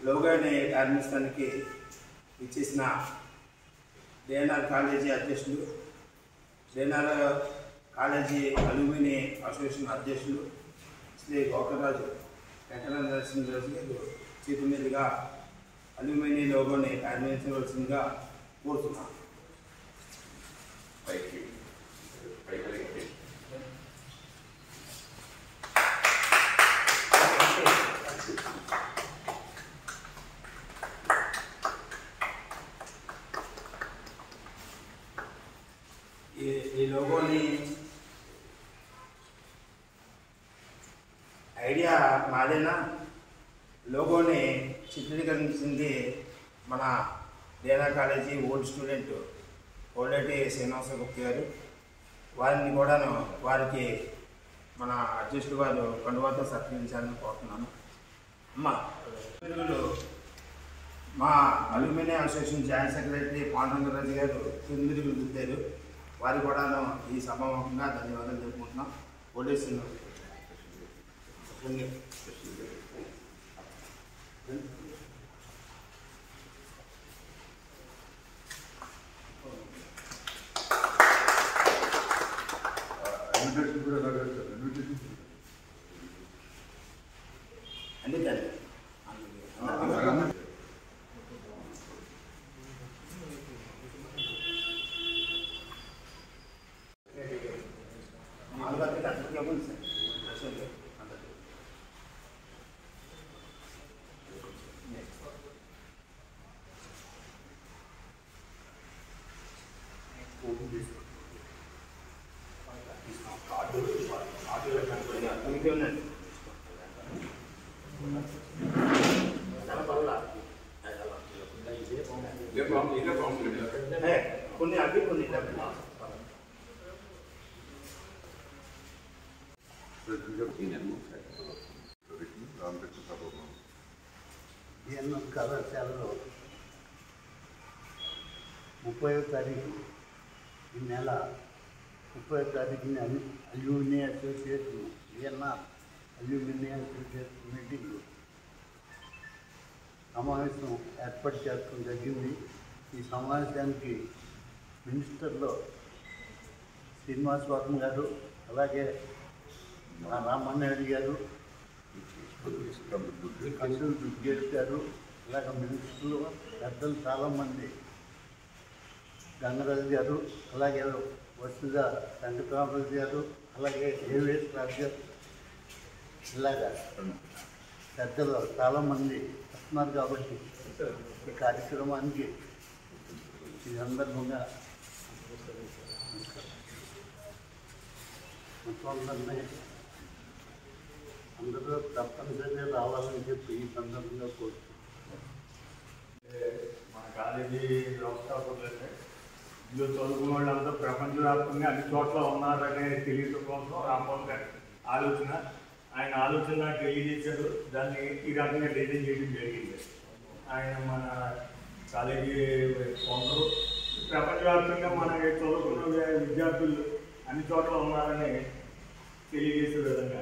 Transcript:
లోగాని ప్రారంభించడానికి ఇచ్చేసిన DNR college అధ్యక్షులు, డిఎన్ఆర్ కాలేజీ అల్యూమిని అసోసియేషన్ అధ్యక్షులు శ్రీ గోకరాజు వెంకట నరసింహరాజు గారు చేతి మీదుగా అల్యూమిని లోగోని ప్రారంభించవలసిందిగా కోరుతున్నాను. ఈ లోగోని ఐడియా మాదేనా? లోగోని చిత్రీకరించింది మన డిఎన్ఆర్ కాలేజీ ఓల్డ్ స్టూడెంట్ కోల్డేటి శ్రీనివాసగుప్త గారు. వారిని కూడాను వారికి మన అధ్యక్షుడు గారు కండువాతో సత్కరించాలని కోరుతున్నాను. మా alumni association joint secretary Pandurangaraju గారు తిరుమిరుగులు దిద్దారు. వారి కూడా ఈ సభాముఖంగా ధన్యవాదాలు చెప్పుకుంటున్నాం. కోల్డేటి అందుకని కొన్ని అవి కొన్ని కళాశాలలో 30వ తారీఖు ఈ నెల 30వ తారీఖున alumni association DNR alumni association meeting సమావేశం ఏర్పాటు చేయడం జరిగింది. ఈ సమావేశానికి మినిస్టర్లో శ్రీనివాసవర్మ గారు, అలాగే రామన్నాయుడు గారు, కందులు దుర్గేష్ గారు, అలాగే మినిస్టర్లు పెద్దలు చాలామంది, గంగరాజు గారు, అలాగే వసుధ వెంకటరామరాజు గారు, అలాగే ఏవిఎస్ రాజు గారు, ఇలాగా పెద్దలు చాలామంది వస్తున్నారు. కాబట్టి ఈ కార్యక్రమానికి ఈ సందర్భంగా అందరూ తప్పనిసరిగా రావాలని చెప్పి ఈ సందర్భంగా కోరుతున్నాం. మన కాలేజీ వ్యవస్థాపకులైతే ఇందులో చదువుకున్న వాళ్ళంతా ప్రపంచవ్యాప్తంగా అన్ని చోట్ల ఉన్నారనే తెలియటం కోసం రామ్మోహన్ గారి ఆలోచన, ఆయన ఆలోచన తెలియజేశారు. దాన్ని ఈ రకంగా డిజైన్ చేయడం జరిగింది. ఆయన మన కాలేజీ కొందరు ప్రపంచవ్యాప్తంగా మన చదువుకున్న విద్యార్థులు అన్ని చోట్ల ఉన్నారని తెలియజేసే విధంగా